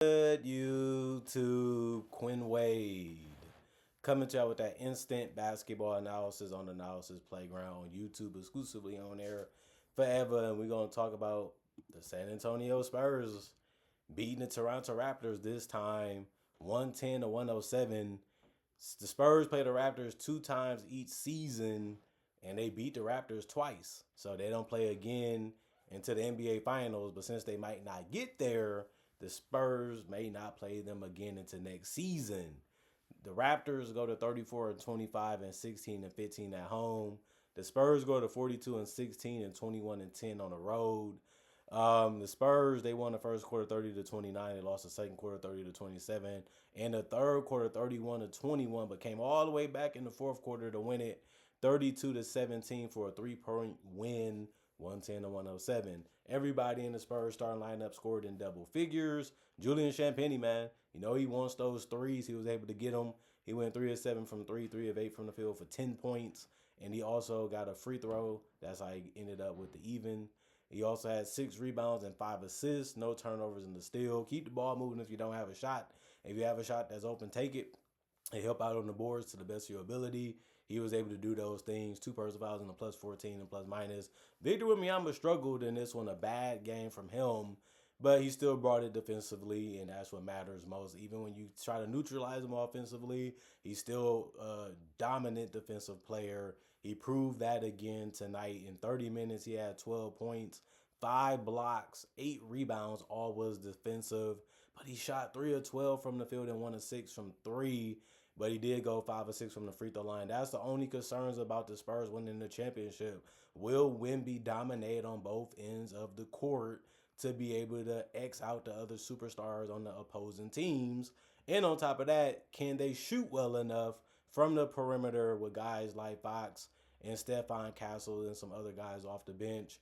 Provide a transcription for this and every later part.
Good YouTube, Quinn Wade coming to you with that instant basketball analysis on the Analysis Playground on YouTube, exclusively on air forever. And we're going to talk about the San Antonio Spurs beating the Toronto Raptors this time 110 to 107. The Spurs play the Raptors 2 times each season, and they beat the Raptors twice. So they don't play again into the NBA Finals. But since they might not get there, the Spurs may not play them again into next season. The Raptors go to 34 and 25 and 16 and 15 at home. The Spurs go to 42 and 16 and 21 and 10 on the road. The Spurs, they won the first quarter 30 to 29. They lost the second quarter 30 to 27. And the third quarter 31 to 21, but came all the way back in the fourth quarter to win it 32 to 17 for a 3-point win, 110 to 107. Everybody in the Spurs starting lineup scored in double figures. Julian Champagnie, man, he wants those threes. He was able to get them. He went 3 of 7 from 3, 3 of 8 from the field for 10 points. And he also got a free throw. That's how he ended up with the even. He also had 6 rebounds and 5 assists, no turnovers in the steal. Keep the ball moving if you don't have a shot. If you have a shot that's open, take it and help out on the boards to the best of your ability. He was able to do those things. 2 personal fouls and a plus 14 and plus minus. Victor Wembanyama struggled in this one. A bad game from him, but he still brought it defensively, and that's what matters most. Even when you try to neutralize him offensively, he's still a dominant defensive player. He proved that again tonight. In 30 minutes, he had 12 points, 5 blocks, 8 rebounds, all was defensive. But he shot 3 of 12 from the field and 1 of 6 from 3. But he did go 5 of 6 from the free throw line. That's the only concerns about the Spurs winning the championship. Will Wemby dominate on both ends of the court to be able to X out the other superstars on the opposing teams? And on top of that, can they shoot well enough from the perimeter with guys like Fox and Stephon Castle and some other guys off the bench?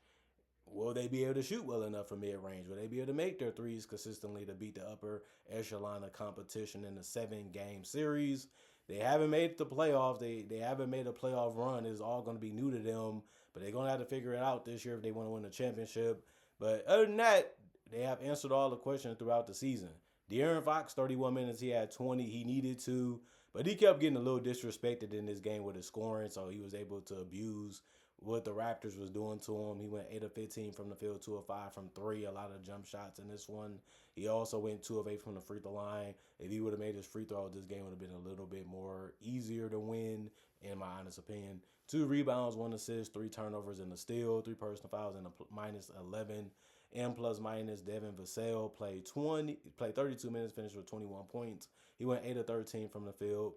Will they be able to shoot well enough from mid-range? Will they be able to make their threes consistently to beat the upper echelon of competition in the 7-game series? They haven't made the playoffs. They haven't made a playoff run. It's all going to be new to them, but they're going to have to figure it out this year if they want to win the championship. But other than that, they have answered all the questions throughout the season. De'Aaron Fox, 31 minutes, he had 20. He needed to, but he kept getting a little disrespected in this game with his scoring, so he was able to abuse what the Raptors was doing to him. He went 8 of 15 from the field, 2 of 5 from 3, a lot of jump shots in this one. He also went 2 of 8 from the free throw line. If he would have made his free throw, this game would have been a little bit more easier to win, in my honest opinion. 2 rebounds, 1 assist, 3 turnovers in the steal, 3 personal fouls, and a minus 11. And plus minus, Devin Vassell played 32 minutes, finished with 21 points. He went 8 of 13 from the field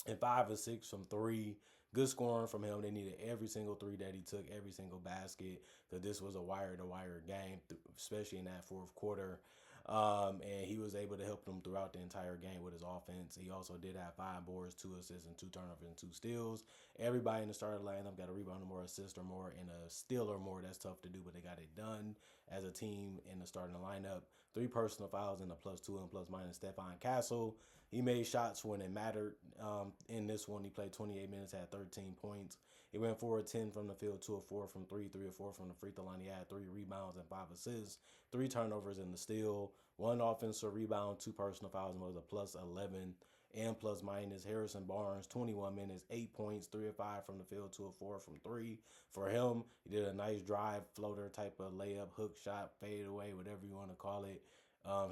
and 5 of 6 from 3. Good scoring from him. They needed every single 3 that he took, every single basket, because this was a wire-to-wire game, especially in that fourth quarter. And he was able to help them throughout the entire game with his offense. He also did have 5 boards, 2 assists, and 2 turnovers and 2 steals. Everybody in the starting lineup got a rebound or more, assist or more, and a steal or more. That's tough to do, but they got it done as a team in the starting lineup. 3 personal fouls and a plus 2 and plus minus. Stephon Castle, he made shots when it mattered. In this one, he played 28 minutes, had 13 points. He went 4 of 10 from the field, 2 of 4 from 3, 3 of 4 from the free throw line. He had 3 rebounds and 5 assists, 3 turnovers in the steal, 1 offensive rebound, 2 personal fouls, and was a plus 11 and plus minus. Harrison Barnes, 21 minutes, 8 points, 3 of 5 from the field, 2 of 4 from 3. For him, he did a nice drive, floater type of layup, hook shot, fade away, whatever you want to call it.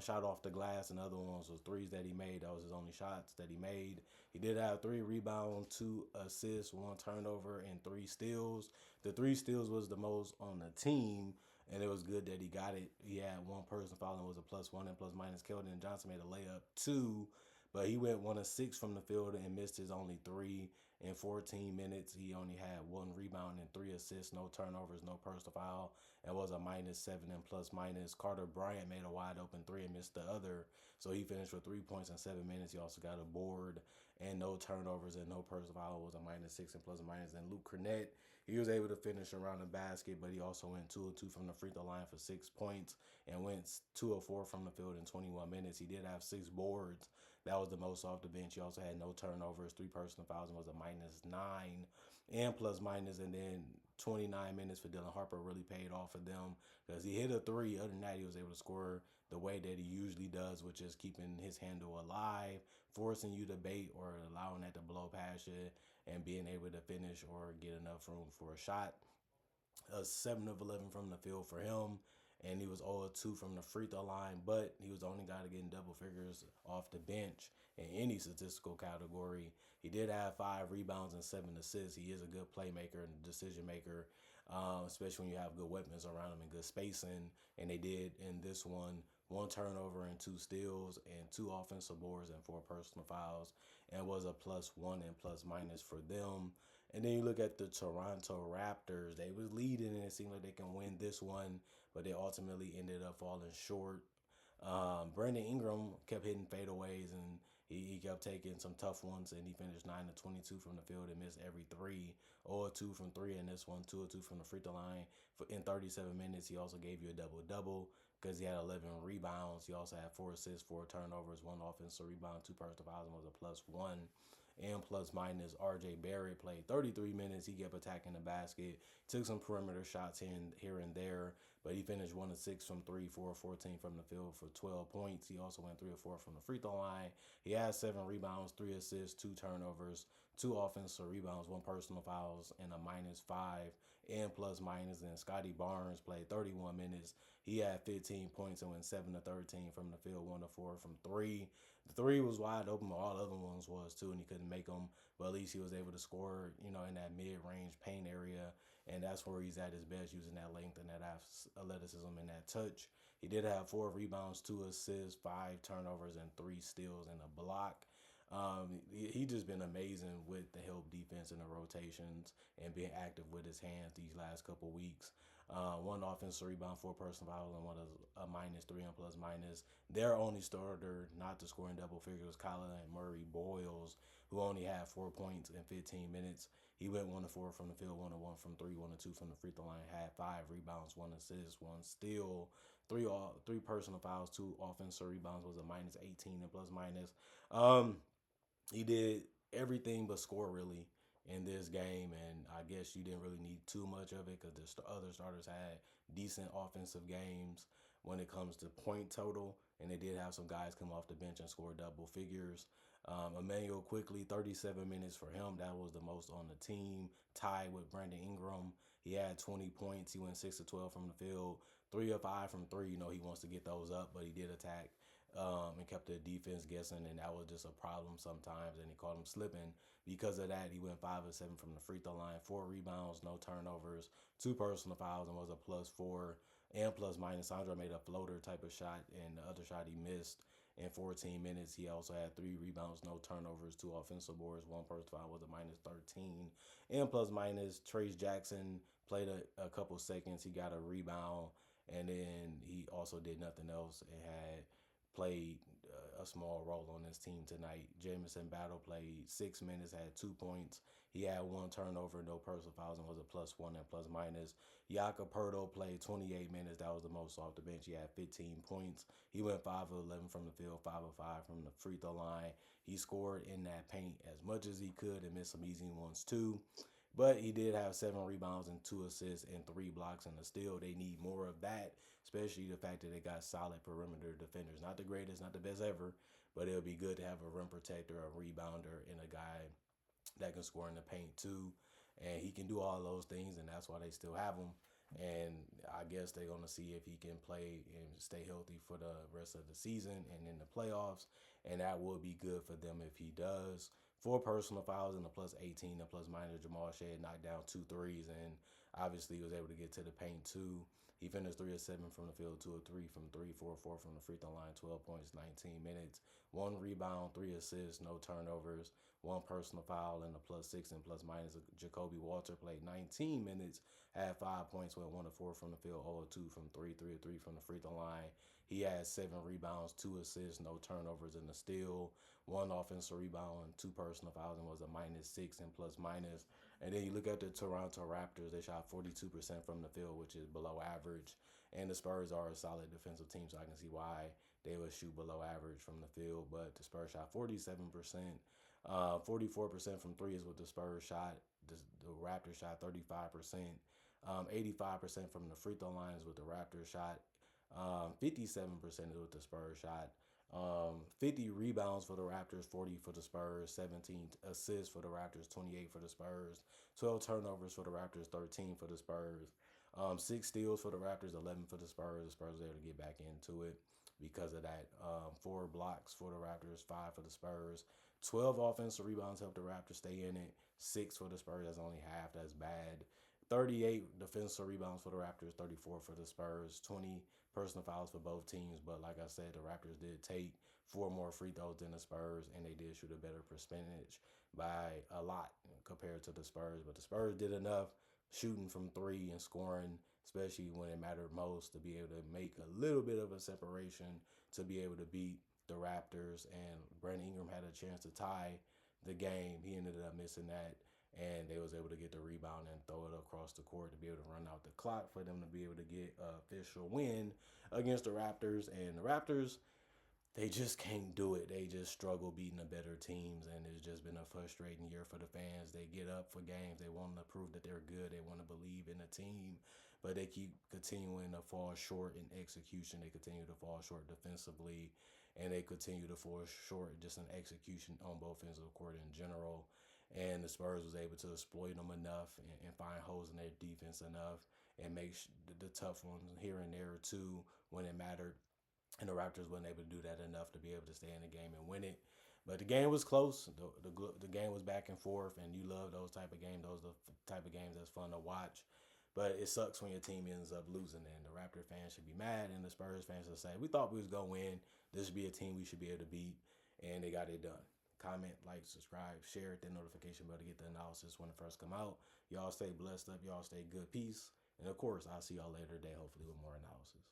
Shot off the glass, and other ones was threes that he made. That was his only shots that he made. He did have 3 rebounds, 2 assists, 1 turnover, and 3 steals. The 3 steals was the most on the team, and it was good that he got it. He had 1 person fouling, was a plus 1 and plus minus. Keldon Johnson made a layup 2, but he went 1 of 6 from the field and missed his only 3. In 14 minutes, he only had 1 rebound and 3 assists, no turnovers, no personal foul, and was a minus 7 and plus minus. Carter Bryant made a wide open 3 and missed the other, so he finished with 3 points in 7 minutes. He also got a board and no turnovers and no personal foul, was a minus 6 and plus minus. And Luke Cornett, he was able to finish around the basket, but he also went 2 of 2 from the free throw line for 6 points and went 2 of 4 from the field in 21 minutes. He did have 6 boards. That was the most off the bench. He also had no turnovers, 3 personal fouls, and was a minus 9 and plus minus. And then 29 minutes for Dylan Harper really paid off for them because he hit a 3. Other than that, he was able to score the way that he usually does, which is keeping his handle alive, forcing you to bait or allowing that to blow past you, and being able to finish or get enough room for a shot. 7 of 11 from the field for him, and he was 0 of 2 from the free throw line, but he was the only guy to get in double figures off the bench in any statistical category. He did have 5 rebounds and 7 assists. He is a good playmaker and decision maker, especially when you have good weapons around him and good spacing. And they did in this one turnover and 2 steals and 2 offensive boards and 4 personal fouls, and was a +1 and plus minus for them. And then you look at the Toronto Raptors. They was leading, and it seemed like they can win this one, but they ultimately ended up falling short. Brandon Ingram kept hitting fadeaways, and he kept taking some tough ones, and he finished 9 of 22 from the field and missed every three. 0 of 2 from three in this one, 2 of 2 from the free throw line. In 37 minutes, he also gave you a double double because he had 11 rebounds. He also had 4 assists, 4 turnovers, 1 offensive rebound, 2 personal fouls, and was a +1 and plus minus. RJ Barrett played 33 minutes. He kept attacking the basket, took some perimeter shots here and there, but he finished 1 of 6 from three, 4 of 14 from the field for 12 points. He also went 3 of 4 from the free throw line. He had 7 rebounds, 3 assists, 2 turnovers, 2 offensive rebounds, 1 personal fouls, and a -5 and plus minus. And Scotty Barnes played 31 minutes. He had 15 points and went 7 of 13 from the field, 1 of 4 from three. The three was wide open, but all the other ones was too, and he couldn't make them. But at least he was able to score, in that mid-range paint area, and that's where he's at his best, using that length and that athleticism and that touch. He did have 4 rebounds, 2 assists, 5 turnovers, and 3 steals and a block. He just been amazing with the help defense and the rotations and being active with his hands these last couple weeks. 1 offensive rebound, 4 personal fouls, and one is a -3 and plus minus. Their only starter not to score in double figures was Kyler Murray Boyles, who only had 4 points in 15 minutes. He went 1 of 4 from the field, 1 of 1 from three, 1 of 2 from the free throw line. Had 5 rebounds, 1 assist, 1 steal, three personal fouls, 2 offensive rebounds. Was a -18 and plus minus. He did everything but score really in this game, and I guess you didn't really need too much of it because the other starters had decent offensive games when it comes to point total, and they did have some guys come off the bench and score double figures. Emmanuel quickly, 37 minutes for him. That was the most on the team, tied with Brandon Ingram. He had 20 points. He went 6 of 12 from the field, 3 of 5 from three. He wants to get those up, but he did attack and kept the defense guessing, and that was just a problem sometimes, and he caught him slipping. Because of that, he went 5 of 7 from the free throw line, 4 rebounds, no turnovers, 2 personal fouls, and was a +4 and plus minus. Sandra made a floater type of shot, and the other shot he missed in 14 minutes. He also had 3 rebounds, no turnovers, 2 offensive boards, 1 personal foul, was a -13 and plus minus. Trace Jackson played a couple seconds. He got a rebound, and then he also did nothing else and had played a small role on this team tonight. Jamison Battle played 6 minutes, had 2 points. He had 1 turnover, no personal fouls, and was a +1 and plus minus. Jakob Pertl played 28 minutes. That was the most off the bench. He had 15 points. He went 5 of 11 from the field, 5 of 5 from the free throw line. He scored in that paint as much as he could and missed some easy ones too. But he did have 7 rebounds and 2 assists and 3 blocks and a steal. They need more of that, especially the fact that they got solid perimeter defenders. Not the greatest, not the best ever, but it would be good to have a rim protector, a rebounder, and a guy that can score in the paint too. And he can do all those things, and that's why they still have him. And I guess they're going to see if he can play and stay healthy for the rest of the season and in the playoffs. And that will be good for them if he does. 4 personal fouls and a +18 and plus minus. Jamal Shea knocked down 2 threes, and obviously he was able to get to the paint too. He finished 3 of 7 from the field, 2 of 3 from three, 4 of 4 from the free throw line, 12 points, 19 minutes, 1 rebound, 3 assists, no turnovers, 1 personal foul, and a +6 and plus minus. Jacoby Walter played 19 minutes, had 5 points, went 1 of 4 from the field, 0 of 2 from three, 3 of 3 from the free throw line. He had 7 rebounds, 2 assists, no turnovers, and a steal, 1 offensive rebound, 2 personal fouls, and was a -6 and plus minus. And then you look at the Toronto Raptors, they shot 42% from the field, which is below average. And the Spurs are a solid defensive team, so I can see why they would shoot below average from the field. But the Spurs shot 47%. 44% from three is what the Spurs shot. The Raptors shot 35%. 85% from the free throw lines with the Raptors shot. 57% with the Spurs shot. 50 rebounds for the Raptors, 40 for the Spurs, 17 assists for the Raptors, 28 for the Spurs, 12 turnovers for the Raptors, 13 for the Spurs, 6 steals for the Raptors, 11 for the Spurs. The Spurs were able to get back into it because of that. 4 blocks for the Raptors, 5 for the Spurs. 12 offensive rebounds helped the Raptors stay in it. 6 for the Spurs. That's only half. That's bad. 38 defensive rebounds for the Raptors, 34 for the Spurs, 20 personal fouls for both teams. But like I said, the Raptors did take 4 more free throws than the Spurs, and they did shoot a better percentage by a lot compared to the Spurs. But the Spurs did enough shooting from three and scoring, especially when it mattered most, to be able to make a little bit of a separation to be able to beat the Raptors. And Brandon Ingram had a chance to tie the game. He ended up missing that, and they was able to get the rebound and throw it across the court to be able to run out the clock for them to be able to get an official win against the Raptors. And the Raptors, they just can't do it. They just struggle beating the better teams, and it's just been a frustrating year for the fans. They get up for games. They want to prove that they're good. They want to believe in the team, but they keep continuing to fall short in execution. They continue to fall short defensively, and they continue to fall short just in execution on both ends of the court in general. And the Spurs was able to exploit them enough and find holes in their defense enough and make the tough ones here and there too when it mattered. And the Raptors wasn't able to do that enough to be able to stay in the game and win it. But the game was close. The game was back and forth, and you love those type of games. Those are the type of games that's fun to watch. But it sucks when your team ends up losing, and the Raptor fans should be mad, and the Spurs fans should say, we thought we was going to win. This should be a team we should be able to beat, and they got it done. Comment, like, subscribe, share, hit that notification bell to get the analysis when it first come out. Y'all stay blessed up. Y'all stay good. Peace. And, of course, I'll see y'all later today, hopefully with more analysis.